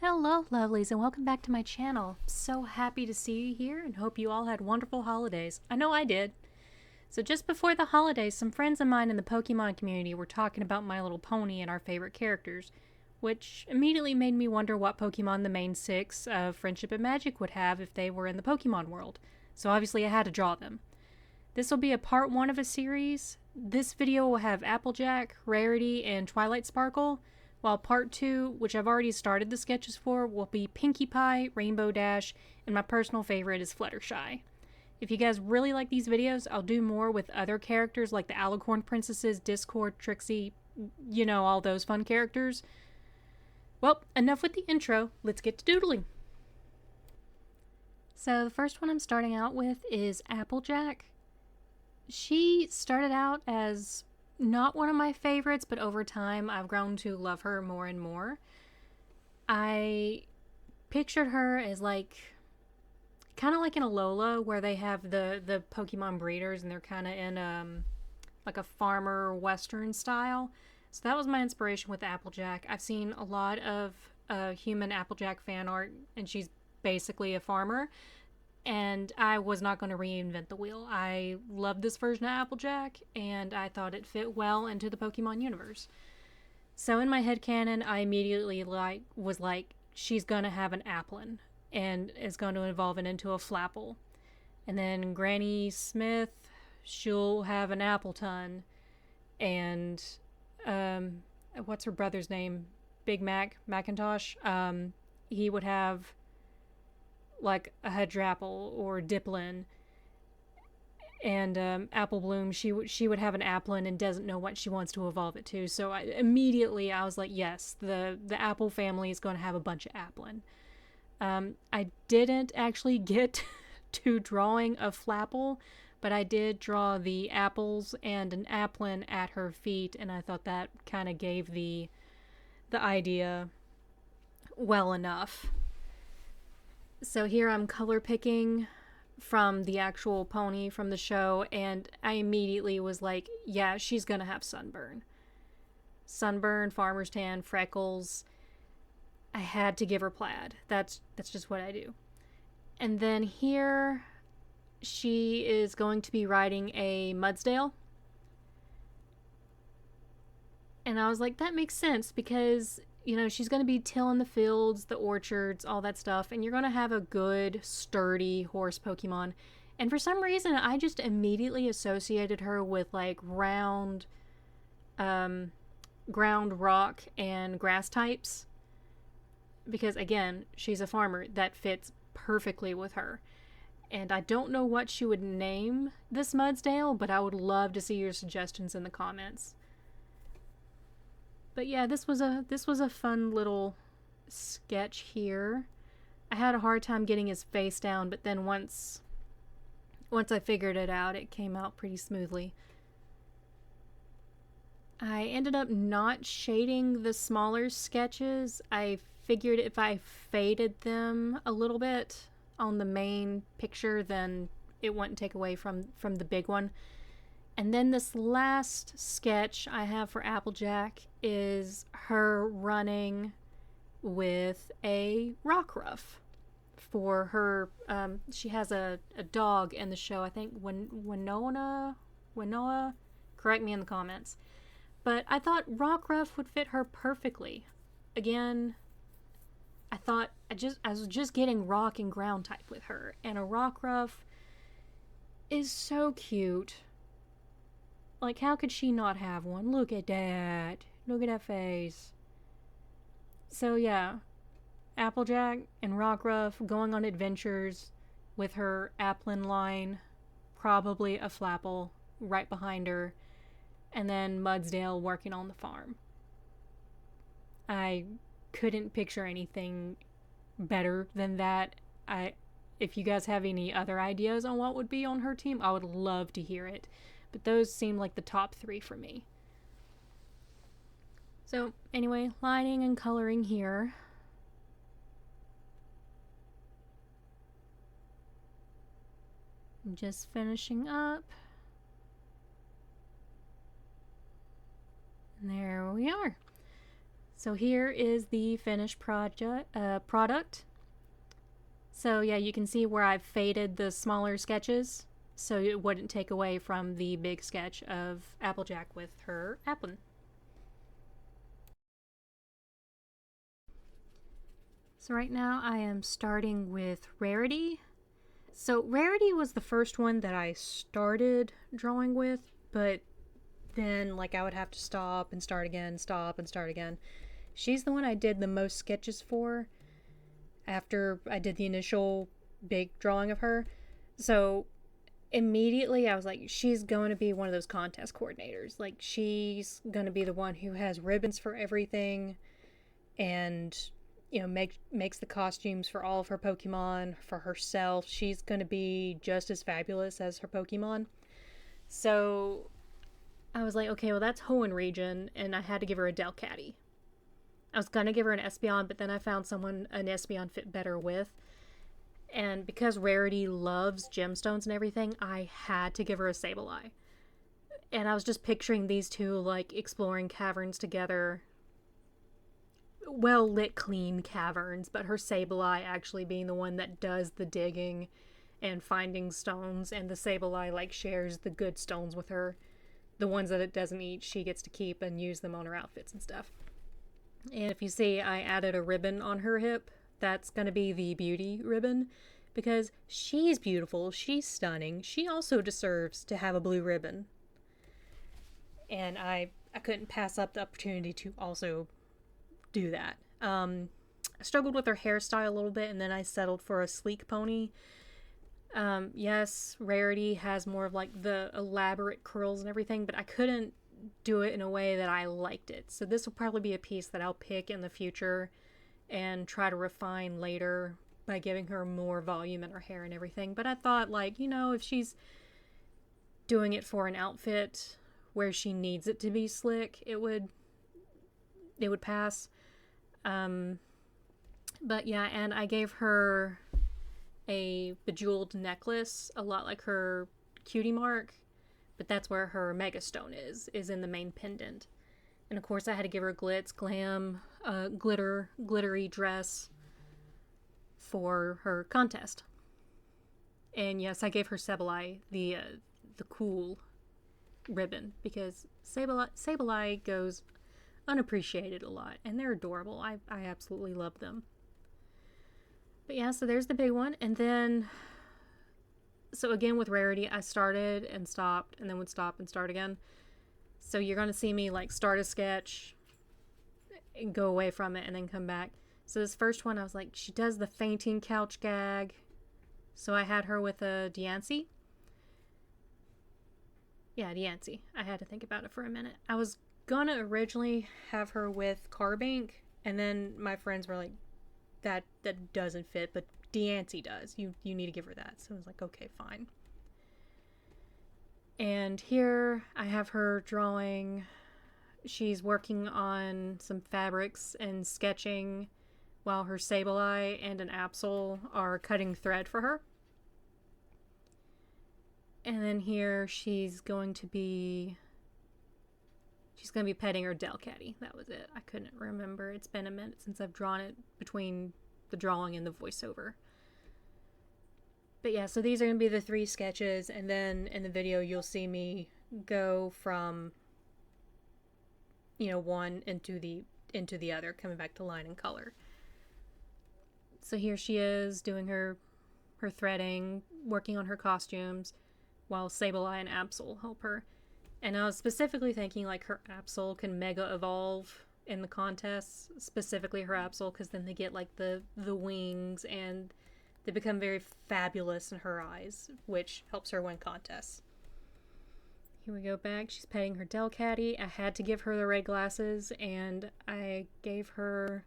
Hello lovelies and welcome back to my channel. So happy to see you here and hope you all had wonderful holidays. I know I did. So just before the holidays, some friends of mine in the Pokemon community were talking about My Little Pony and our favorite characters, which immediately made me wonder what Pokemon the main six of Friendship and Magic would have if they were in the Pokemon world. So obviously I had to draw them. This will be a part 1 of a series. This video will have Applejack, Rarity, and Twilight Sparkle, while part 2, which I've already started the sketches for, will be Pinkie Pie, Rainbow Dash, and my personal favorite is Fluttershy. If you guys really like these videos, I'll do more with other characters like the Alicorn Princesses, Discord, Trixie, you know, all those fun characters. Well, enough with the intro, let's get to doodling. So the first one I'm starting out with is Applejack. She started out as not one of my favorites, but over time I've grown to love her more and more. I pictured her as like kind of like in Alola, where they have the Pokemon breeders and they're kind of in like a farmer western style. So that was my inspiration with Applejack. I've seen a lot of human Applejack fan art, and she's basically a farmer. And I was not going to reinvent the wheel. I loved this version of Applejack, and I thought it fit well into the Pokemon universe. So in my headcanon, I immediately was like, she's going to have an Applin, and is going to evolve it into a Flapple. And then Granny Smith, she'll have an Appleton. And, what's her brother's name? Big Mac, Macintosh. He would have like a Hadrapple or Diplin. And Apple Bloom, she would have an Applin and doesn't know what she wants to evolve it to. So immediately I was like, yes, the Apple family is going to have a bunch of Applin. I didn't actually get to drawing a Flapple, but I did draw the apples and an Applin at her feet, and I thought that kind of gave the idea well enough. So here I'm color picking from the actual pony from the show, and I immediately was like, yeah, she's gonna have sunburn. Sunburn, farmer's tan, freckles. I had to give her plaid. That's just what I do. And then here she is going to be riding a Mudsdale. And I was like, that makes sense because, you know, she's going to be tilling the fields, the orchards, all that stuff, and you're going to have a good, sturdy horse Pokemon. And for some reason, I just immediately associated her with, like, ground, rock, and grass types. Because, again, she's a farmer. That fits perfectly with her. And I don't know what she would name this Mudsdale, but I would love to see your suggestions in the comments. But yeah, this was a fun little sketch here. I had a hard time getting his face down, but then once I figured it out, it came out pretty smoothly. I ended up not shading the smaller sketches. I figured if I faded them a little bit on the main picture, then it wouldn't take away from the big one. And then this last sketch I have for Applejack is her running with a Rockruff. For her, she has a dog in the show, I think Winona, correct me in the comments. But I thought Rockruff would fit her perfectly. Again, I thought I was just getting rock and ground type with her, and a Rockruff is so cute. Like, how could she not have one? Look at that. Look at that face. So, yeah. Applejack and Rockruff going on adventures with her Applin line. Probably a Flapple right behind her. And then Mudsdale working on the farm. I couldn't picture anything better than that. If you guys have any other ideas on what would be on her team, I would love to hear it. But those seem like the top 3 for me. So anyway, lining and coloring here. I'm just finishing up. And there we are. So here is the finished product. So yeah, you can see where I've faded the smaller sketches so it wouldn't take away from the big sketch of Applejack with her Applin. So right now I am starting with Rarity. So Rarity was the first one that I started drawing with, but then like I would have to stop and start again, stop and start again. She's the one I did the most sketches for after I did the initial big drawing of her. So immediately I was like, she's going to be one of those contest coordinators. Like, she's going to be the one who has ribbons for everything and, you know, makes the costumes for all of her Pokemon, for herself. She's going to be just as fabulous as her Pokemon. So I was like, okay, well, that's Hoenn region, and I had to give her a Delcatty. I was going to give her an Espeon, but then I found someone an Espeon fit better with. And because Rarity loves gemstones and everything, I had to give her a Sableye. And I was just picturing these two, like, exploring caverns together. Well-lit, clean caverns, but her Sableye actually being the one that does the digging and finding stones, and the Sableye, like, shares the good stones with her. The ones that it doesn't eat, she gets to keep and use them on her outfits and stuff. And if you see, I added a ribbon on her hip. That's going to be the beauty ribbon, because she's beautiful, she's stunning, she also deserves to have a blue ribbon. And I couldn't pass up the opportunity to also do that. I struggled with her hairstyle a little bit, and then I settled for a sleek pony. Yes, Rarity has more of like the elaborate curls and everything, but I couldn't do it in a way that I liked it. So this will probably be a piece that I'll pick in the future and try to refine later by giving her more volume in her hair and everything. But I thought, like, you know, if she's doing it for an outfit where she needs it to be slick, it would pass. But yeah, and I gave her a bejeweled necklace, a lot like her cutie mark, but that's where her mega stone is in the main pendant. And of course I had to give her glitz, glam, glittery dress for her contest. And yes, I gave her Sableye the cool ribbon, because Sableye goes unappreciated a lot, and they're adorable. I absolutely love them. But yeah, so there's the big one. And then, so again with Rarity, I started and stopped and then would stop and start again. So you're going to see me like start a sketch and go away from it and then come back. So this first one, I was like, she does the fainting couch gag. So I had her with a Diancie. Yeah, Diancie. I had to think about it for a minute. I was going to originally have her with Carbank, and then my friends were like, that doesn't fit, but Diancie does. You need to give her that. So I was like, okay, fine. And here I have her drawing. She's working on some fabrics and sketching while her Sableye and an Absol are cutting thread for her. And then here she's going to be petting her Delcatty. That was it. I couldn't remember. It's been a minute since I've drawn it between the drawing and the voiceover. But yeah, so these are going to be the 3 sketches, and then in the video you'll see me go from, you know, one into the other, coming back to line and color. So here she is doing her threading, working on her costumes, while Sableye and Absol help her. And I was specifically thinking like her Absol can mega evolve in the contests, specifically her Absol, because then they get like the wings and they become very fabulous in her eyes, which helps her win contests. Here we go back. She's petting her Delcatty. I had to give her the red glasses, and I gave her,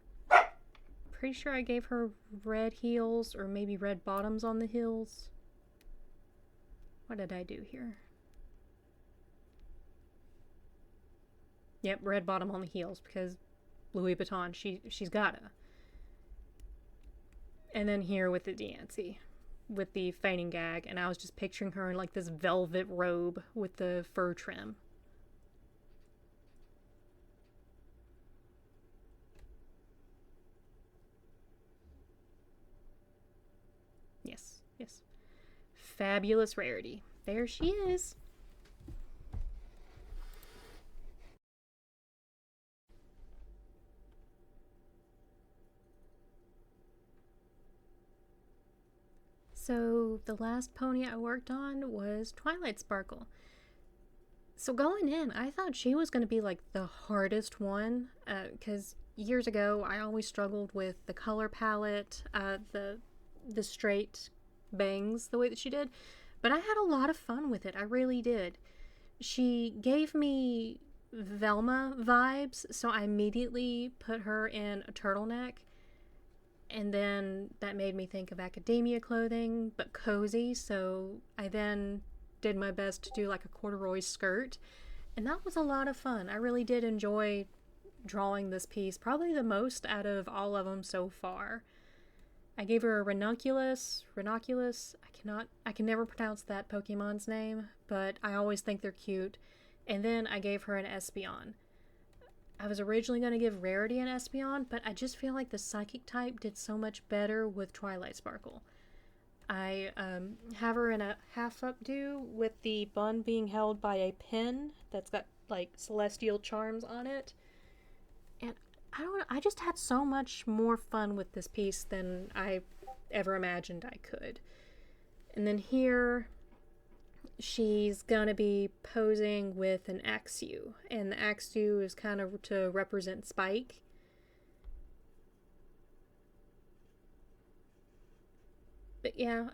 pretty sure I gave her red heels or maybe red bottoms on the heels. What did I do here? Yep, red bottom on the heels, because Louis Vuitton, she's gotta. And then here with the Diancie, with the fainting gag, and I was just picturing her in like this velvet robe with the fur trim. Yes. Fabulous Rarity. There she is. So the last pony I worked on was Twilight Sparkle. So going in, I thought she was going to be like the hardest one, because years ago I always struggled with the color palette, the straight bangs the way that she did, but I had a lot of fun with it. I really did. She gave me Velma vibes, so I immediately put her in a turtleneck, and then that made me think of academia clothing, but cozy, so I then did my best to do like a corduroy skirt, and that was a lot of fun. I really did enjoy drawing this piece, probably the most out of all of them so far. I gave her a ranunculus. I can never pronounce that Pokemon's name, but I always think they're cute. And then I gave her an Espeon. I was originally going to give Rarity an Espeon, but I just feel like the Psychic type did so much better with Twilight Sparkle. I have her in a half updo with the bun being held by a pin that's got like celestial charms on it. And I don't know, I just had so much more fun with this piece than I ever imagined I could. And then here, she's gonna be posing with an Axew, and the Axew is kind of to represent Spike. But yeah,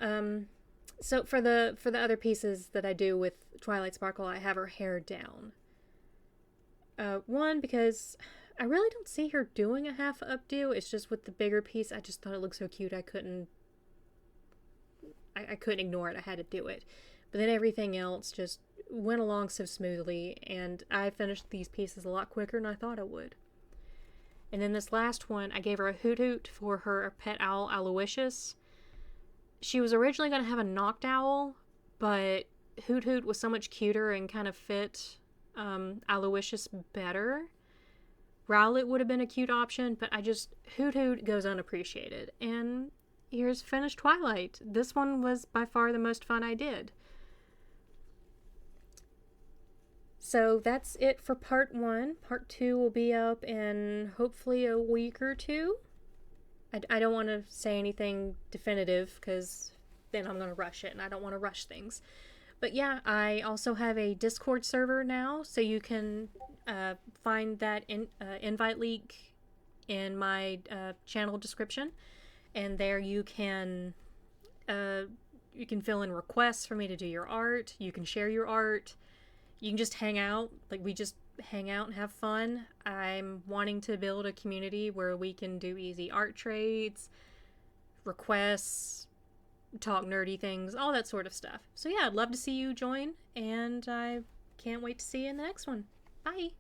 so for the other pieces that I do with Twilight Sparkle, I have her hair down. One, because I really don't see her doing a half updo. It's just with the bigger piece, I just thought it looked so cute. I couldn't ignore it. I had to do it. But then everything else just went along so smoothly, and I finished these pieces a lot quicker than I thought I would. And then this last one, I gave her a Hoot Hoot for her pet owl, Aloysius. She was originally going to have a Knocked Owl, but Hoot Hoot was so much cuter and kind of fit Aloysius better. Rowlet would have been a cute option, but Hoot Hoot goes unappreciated. And here's finished Twilight. This one was by far the most fun I did. So that's it for part 1. Part 2 will be up in hopefully a week or two. I don't want to say anything definitive because then I'm going to rush it, and I don't want to rush things. But yeah, I also have a Discord server now, so you can find that invite link in my channel description, and there you can fill in requests for me to do your art. You can share your art. You can just hang out. Like, we just hang out and have fun. I'm wanting to build a community where we can do easy art trades, requests, talk nerdy things, all that sort of stuff. So yeah, I'd love to see you join, and I can't wait to see you in the next one. Bye!